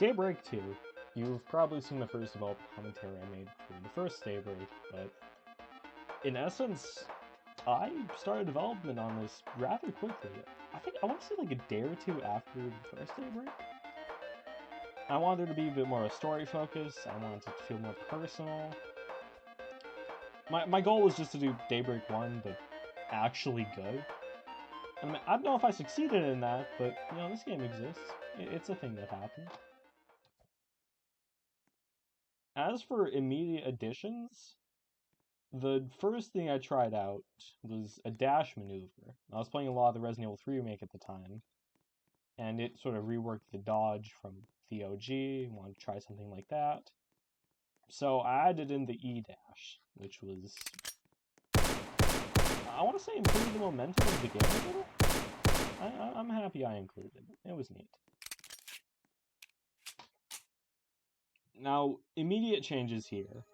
Daybreak 2. You've probably seen the first developer commentary I made for the first Daybreak, but in essence, I started development on this rather quickly. I want to say like a day or two after the first Daybreak. I wanted there to be a bit more of a story focus. I wanted it to feel more personal. My goal was just to do Daybreak 1, but actually good. I mean, I don't know if I succeeded in that, but, you know, this game exists. It's a thing that happened. As for immediate additions, the first thing I tried out was a dash maneuver. I was playing a lot of the Resident Evil 3 remake at the time, and it sort of reworked the dodge from the OG, wanted to try something like that. So I added in the E-dash, which was, I want to say, improved the momentum of the game a little. I'm happy I included it. It was neat. Now, immediate changes here,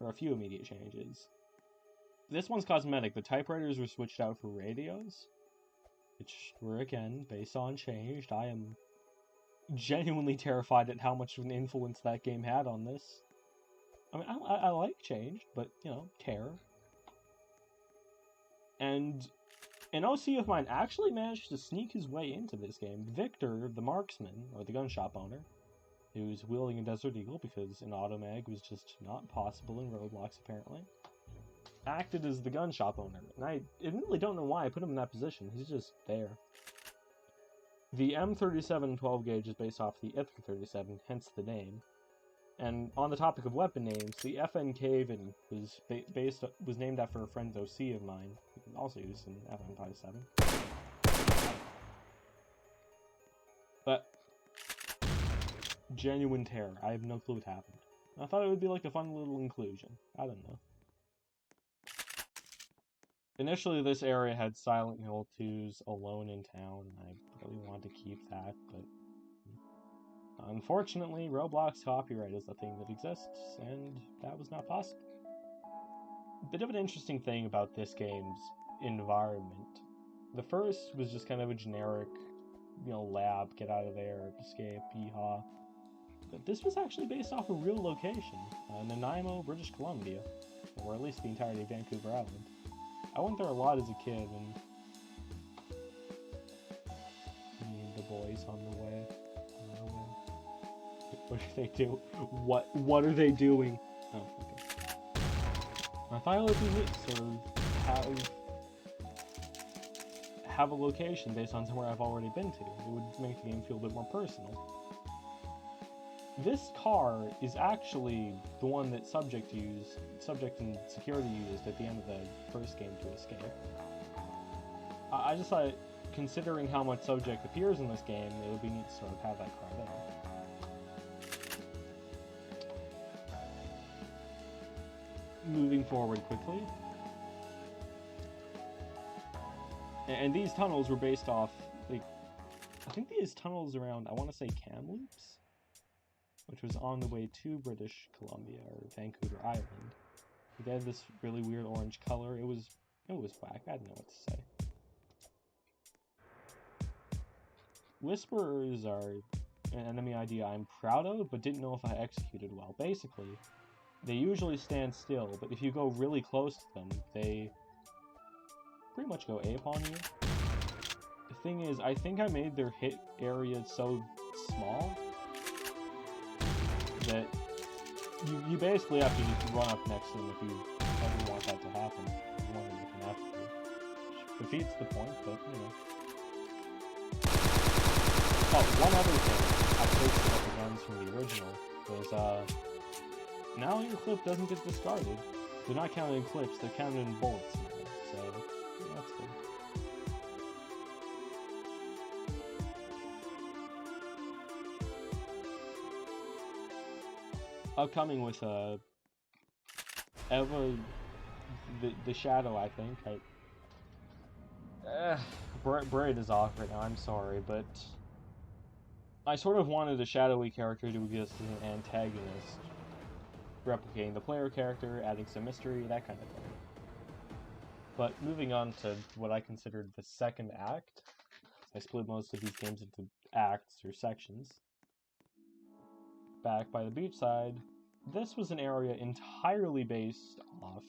or a few immediate changes. This one's cosmetic. The typewriters were switched out for radios, which were, again, based on changed. I am genuinely terrified at how much of an influence that game had on this. I mean, I like changed, but, you know, terror. And an OC of mine actually managed to sneak his way into this game. Victor, the marksman, or the gun shop owner, who's wielding a Desert Eagle because an automag was just not possible in Roblox, apparently, acted as the gun shop owner. And I admittedly don't know why I put him in that position. He's just there. The M37 12 gauge is based off the Ithra-37, hence the name. And on the topic of weapon names, the FN Caven was named after a friend's OC of mine, also used in FN57. But genuine terror. I have no clue what happened. I thought it would be like a fun little inclusion. I don't know. Initially, this area had Silent Hill 2's Alone in Town. I really wanted to keep that, but unfortunately, Roblox copyright is a thing that exists, and that was not possible. A bit of an interesting thing about this game's environment. The first was just kind of a generic, you know, lab, get out of there, escape, yeehaw. But this was actually based off a real location, Nanaimo, British Columbia, or at least the entirety of Vancouver Island. I went there a lot as a kid, and the boys on the way. What do they do? What are they doing? Oh, okay. I thought it would be neat to sort of have a location based on somewhere I've already been to. It would make the game feel a bit more personal. This car is actually the one that Subject and Security used at the end of the first game to escape. I just thought, considering how much Subject appears in this game, it would be neat to sort of have that car there. Moving forward quickly. And these tunnels were based off, like, I think these tunnels around, I want to say Kamloops, which was on the way to British Columbia, or Vancouver Island. They had this really weird orange color. It was whack. I didn't know what to say. Whisperers are an enemy idea I'm proud of, but didn't know if I executed well. Basically, they usually stand still, but if you go really close to them, they pretty much go ape on you. The thing is, I think I made their hit area so small that you basically have to just run up next to them if you ever want that to happen. You want to can have to. Which defeats the point, but, you know. Oh, one other thing I posted about the guns from the original was, now your clip doesn't get discarded. They're not counted in clips, they're counted in bullets now, so yeah, that's good. Upcoming with Eva the Shadow, I think. Braid is off right now, I'm sorry, but I sort of wanted a shadowy character to exist as an antagonist, replicating the player character, adding some mystery, that kind of thing. But moving on to what I considered the second act, I split most of these games into acts or sections. back by the beachside, this was an area entirely based off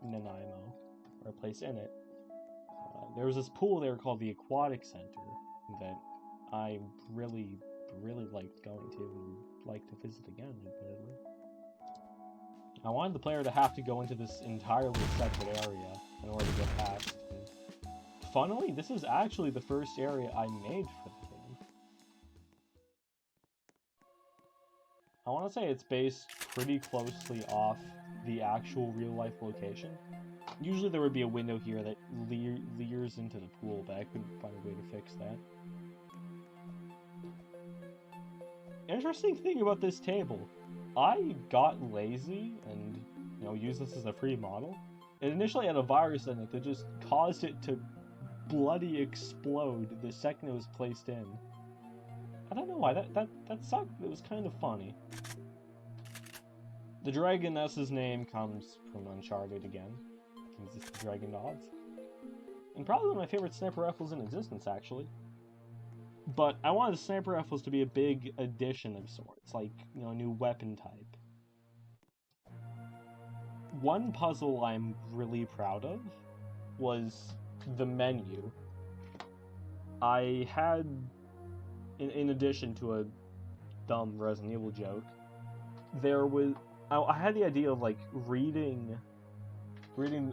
Nanaimo, or a place in it. There was this pool there called the Aquatic Center that I really liked going to and like to visit again, admittedly. I wanted the player to have to go into this entirely separate area in order to get past. And funnily, this is actually the first area I made for the game. I want to say it's based pretty closely off the actual real-life location. Usually there would be a window here that leers into the pool, but I couldn't find a way to fix that. Interesting thing about this table, I got lazy and, used this as a free model. It initially had a virus in it that just caused it to bloody explode the second it was placed in. I don't know why, that sucked. It was kind of funny. The Dragoness's name comes from Uncharted again. It's the Dragon Dogs. And probably one of my favorite sniper rifles in existence, actually. But I wanted the sniper rifles to be a big addition of sorts, like, a new weapon type. One puzzle I'm really proud of was the menu. I had, in addition to a dumb Resident Evil joke, I had the idea of, like, reading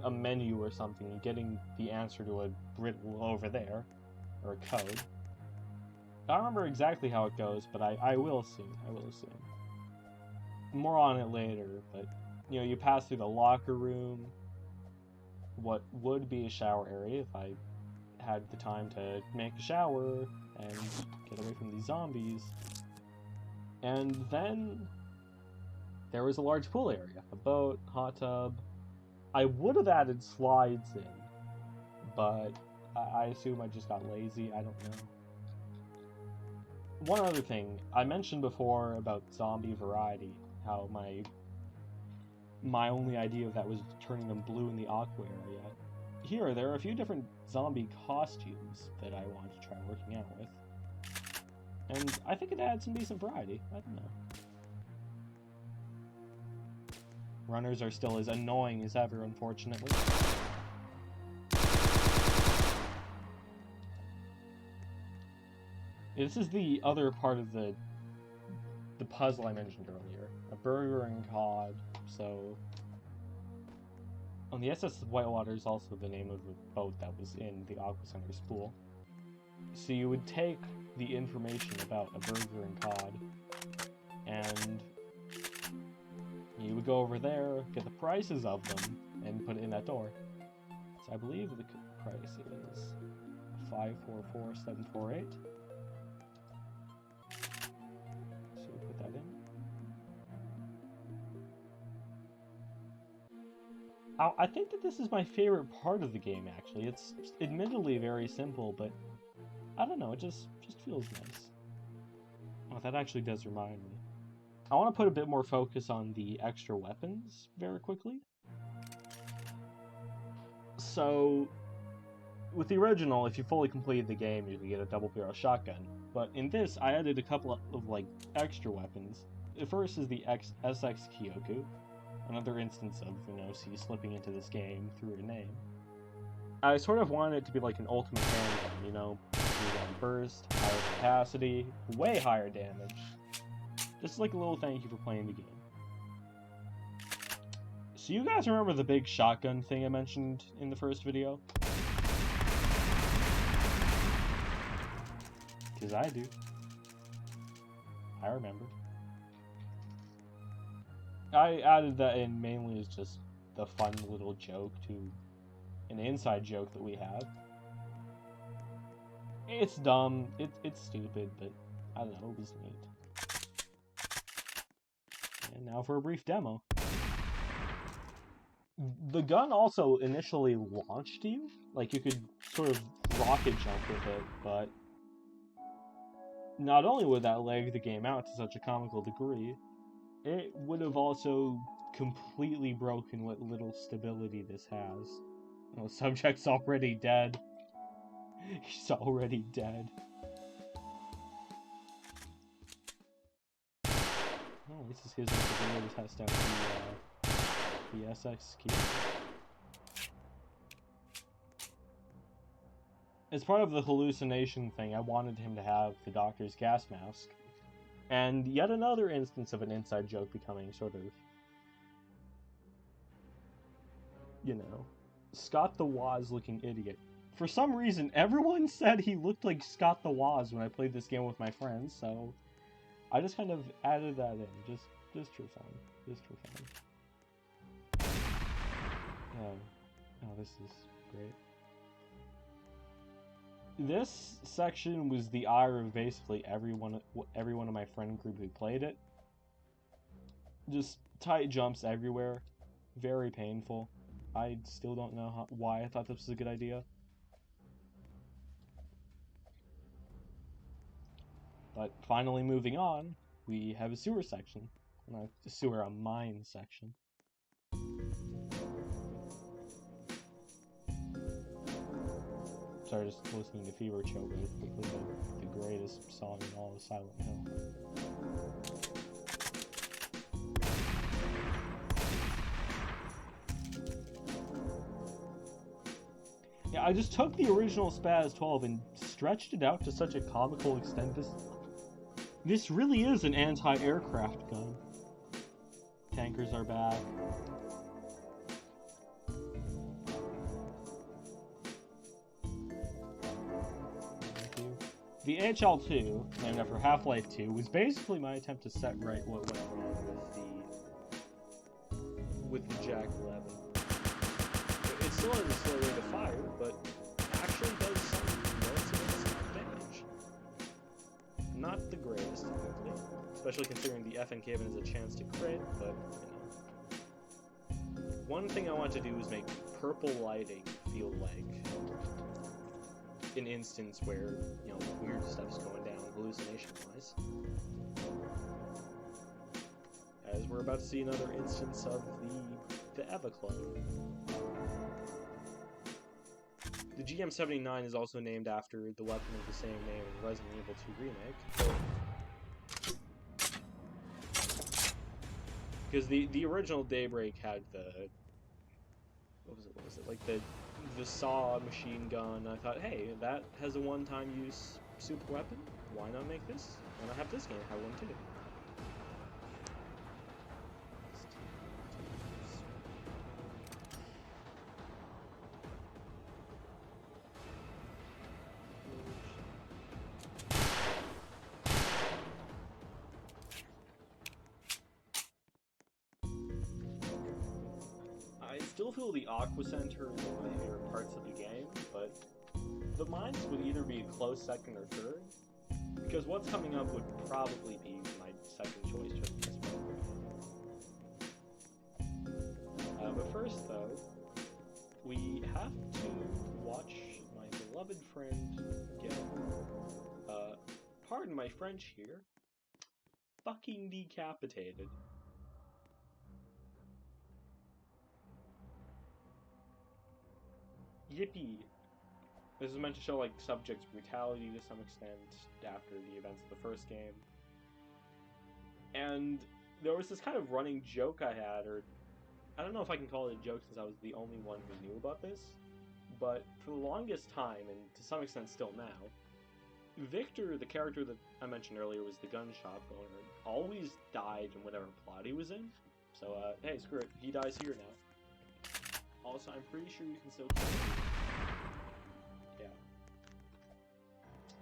a menu or something and getting the answer to a riddle over there, or a code. I don't remember exactly how it goes, but I will soon. More on it later, but, you pass through the locker room, what would be a shower area if I had the time to make a shower and get away from these zombies. And then there was a large pool area, a boat, hot tub. I would have added slides in, but I assume I just got lazy, I don't know. One other thing, I mentioned before about zombie variety, how my only idea of that was turning them blue in the aqua area. Here, there are a few different zombie costumes that I want to try working out with. And I think it adds some decent variety, I don't know. Runners are still as annoying as ever, unfortunately. This is the other part of the puzzle I mentioned earlier. A burger and cod, so... the SS Whitewater is also the name of the boat that was in the Aqua Center's pool. So you would take the information about a burger and cod, and you would go over there, get the prices of them, and put it in that door. So I believe the price is 544,748. So we put that in. I think that this is my favorite part of the game, actually. It's admittedly very simple, but I don't know, it just feels nice. Oh, that actually does remind me. I want to put a bit more focus on the extra weapons very quickly. So, with the original, if you fully completed the game, you could get a double-barrel shotgun. But in this, I added a couple of extra weapons. The first is the SX Kyoku, another instance of, C slipping into this game through a name. I sort of wanted it to be like an ultimate handgun, burst, higher capacity, way higher damage. Just like a little thank you for playing the game. So you guys remember the big shotgun thing I mentioned in the first video? Because I do. I remember. I added that in mainly as just the fun little joke to an inside joke that we have. It's dumb, it's stupid, but I don't know, it was neat. And now for a brief demo. The gun also initially launched you, like you could sort of rocket jump with it, but not only would that lag the game out to such a comical degree, it would have also completely broken what little stability this has. Oh, subject's already dead. He's already dead. This is his video to test out the SX key. As part of the hallucination thing, I wanted him to have the doctor's gas mask. And yet another instance of an inside joke becoming sort of, you know, Scott the Woz looking idiot. For some reason, everyone said he looked like Scott the Woz when I played this game with my friends, so I just kind of added that in, just for fun. Just for fun. Oh, this is great. This section was the ire of basically everyone of my friend group who played it. Just tight jumps everywhere. Very painful. I still don't know why I thought this was a good idea. But finally moving on, we have a sewer section. Not a sewer, a mine section. Sorry, just listening to Fever Chill really quickly, the greatest song in all of Silent Hill. Yeah, I just took the original Spaz 12 and stretched it out to such a comical extent. This really is an anti-aircraft gun. Tankers are back. The HL2, named after Half-Life 2, was basically my attempt to set right what went wrong with the Jack 11. It still has a slow rate of fire, but actually does some relatively damage. Not the greatest, technically, especially considering the FN Caven has a chance to crit, but, you know. One thing I want to do is make purple lighting feel like an instance where, you know, weird stuff's going down hallucination-wise. As we're about to see another instance of the Eva clone. The GM79 is also named after the weapon of the same name in Resident Evil 2 Remake. Because the original Daybreak had the... What was it? Like the saw machine gun. I thought, hey, that has a one-time use super weapon. Why not make this? Why not have this game have one too? I still feel the Aqua Center is one of my favorite parts of the game, but the mines would either be a close second or third, because what's coming up would probably be my second choice to this one. But first, though, we have to watch my beloved friend get, pardon my French here, fucking decapitated. Yippee! This is meant to show, like, subject's brutality to some extent after the events of the first game. And there was this kind of running joke I had, or I don't know if I can call it a joke since I was the only one who knew about this, but for the longest time, and to some extent still now, Victor, the character that I mentioned earlier was the gun shop owner, always died in whatever plot he was in. So, hey, screw it, he dies here now. Also, I'm pretty sure you can still kill him. Yeah.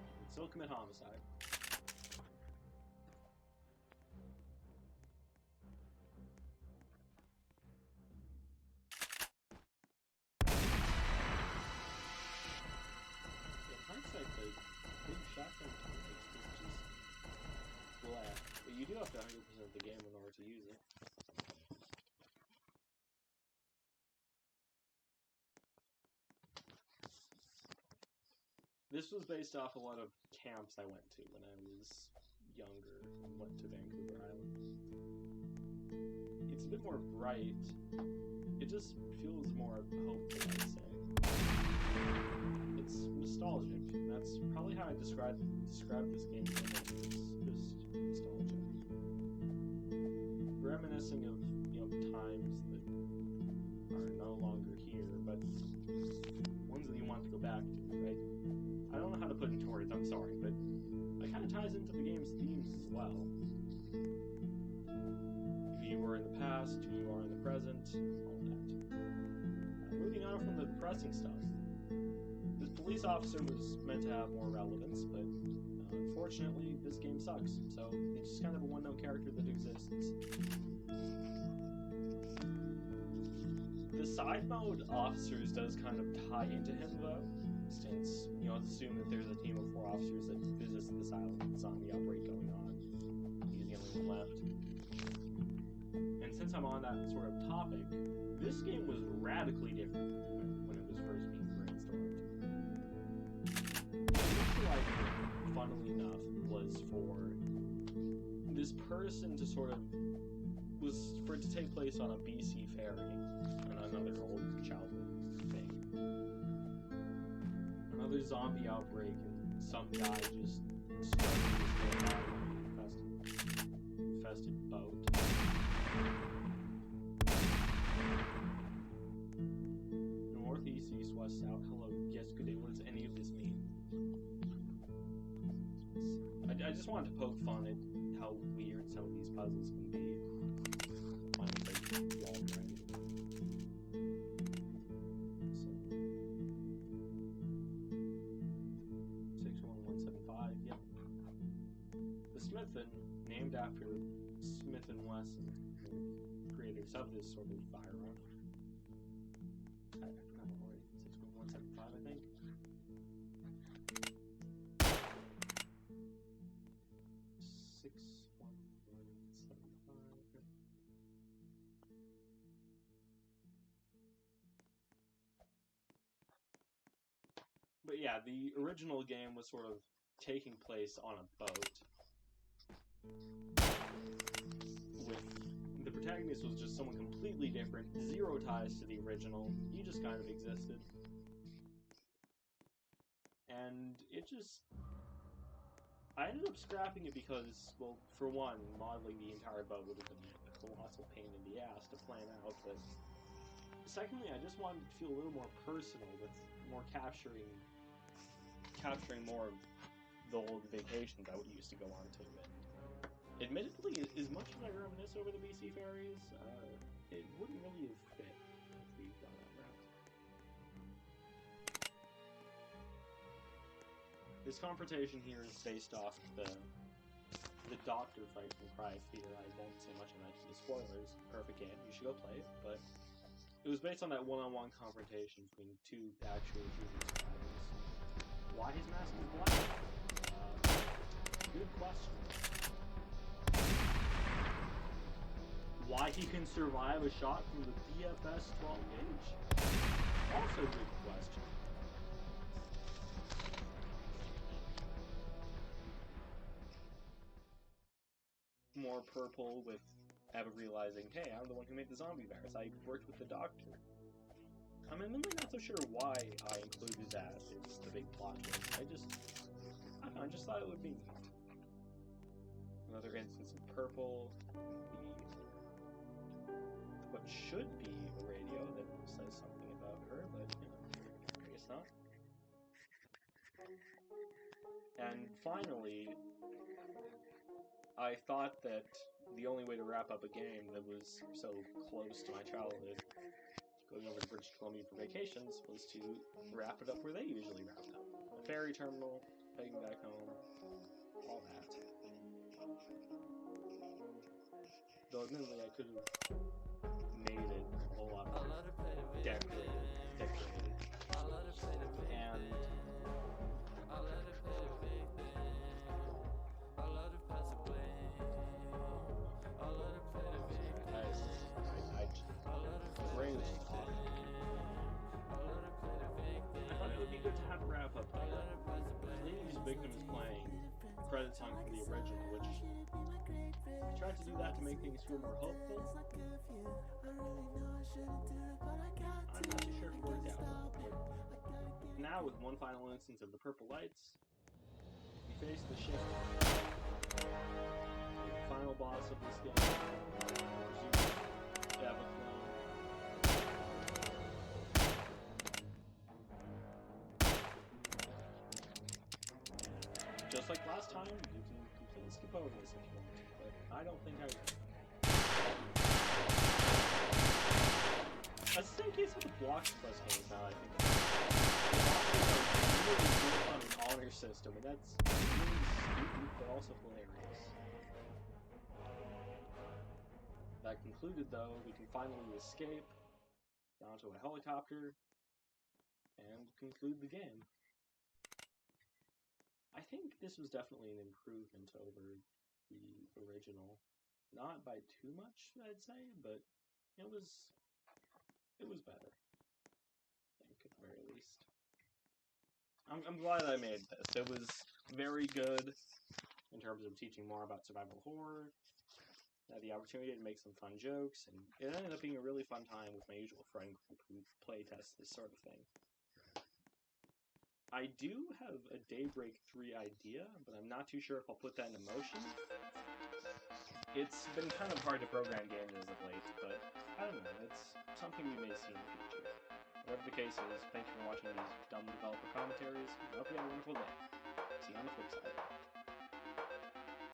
You can still commit homicide. In hindsight, the big shotgun teammates is just blah. But you do have to 100% the game in order to use it. This was based off a lot of camps I went to when I was younger and went to Vancouver Island. It's a bit more bright. It just feels more hopeful, I'd say. It's nostalgic. That's probably how I describe this game. It's just nostalgic. reminiscing of, times that are no longer here, but ones that you want to go back to, right? I don't know how to put into words, I'm sorry, but it kind of ties into the game's themes as well. Who you were in the past, who you are in the present, all that. Moving on from the depressing stuff, this police officer was meant to have more relevance, but unfortunately, this game sucks, so he's just kind of a one-note character that exists. The side mode officers does kind of tie into him, though, since, let's assume that there's a team of 4 officers that visits this island with a zombie outbreak going on. He's the only one left. And since I'm on that sort of topic, this game was radically different when it was first being brainstormed. The initial idea, funnily enough, was for this person to for it to take place on a BC ferry, and another old childhood thing. Another zombie outbreak, and some guy just struck his way out on an infested boat. North, east, east, west, south. Hello, yes, good day. What does any of this mean? I just wanted to poke fun at how weird some of these puzzles can be. So, 61175, yep. The Smithin, named after Smith & Wesson, the creators of this sort of firearm. I forgot what word. 61175, I think. But yeah, the original game was sort of taking place on a boat. With the protagonist was just someone completely different, zero ties to the original. He just kind of existed. And it just... I ended up scrapping it because, well, for one, modeling the entire boat would have been a colossal pain in the ass to plan out, but secondly, I just wanted it to feel a little more personal, with more capturing more of the old vacations I would used to go on to. And admittedly, as much as I reminisce over the BC ferries, it wouldn't really have fit if we'd gone that route. This confrontation here is based off the doctor fight from Cry of Fear. I won't say much on that due to spoilers. Perfect game, you should go play it, but it was based on that one-on-one confrontation between 2 actual human survivors. Why his mask is black? Good question. Why he can survive a shot from the BFS 12 gauge? Also good question. More purple with Eva realizing, hey, I'm the one who made the zombie virus. I worked with the doctor. I'm really not so sure why I included that as the big plot twist. I just thought it would be another instance of purple. What should be a radio that says something about her, but I guess not. And finally, I thought that the only way to wrap up a game that was so close to my childhood, going over to British Columbia for vacations, was to wrap it up where they usually wrap it up. The ferry terminal, heading back home, all that. Though admittedly I could have made it a whole lot more decorated. And brain is talking. I thought it would be good to have a wrap up like that. Leaving Victim is playing the credit song from the original, which I tried to do that to make things feel more hopeful. I'm not too sure if it worked out. But now, with one final instance of the purple lights, we face the shift. The final boss of this game. time, you can completely skip over this if you want to, but I don't think I will. That's the same case with the Blox Plus games now, I think. The really built on an honor system, and that's really stupid, but also hilarious. That concluded, though, we can finally escape down to a helicopter and conclude the game. I think this was definitely an improvement over the original. Not by too much, I'd say, but it was better. I think, at the very least. I'm glad I made this. It was very good in terms of teaching more about survival horror. I had the opportunity to make some fun jokes, and it ended up being a really fun time with my usual friend group who playtest this sort of thing. I do have a Daybreak 3 idea, but I'm not too sure if I'll put that into motion. It's been kind of hard to program games as of late, but I don't know, it's something we may see in the future. Whatever the case is, thank you for watching these dumb developer commentaries, and I hope you have a wonderful day. See you on the flip side.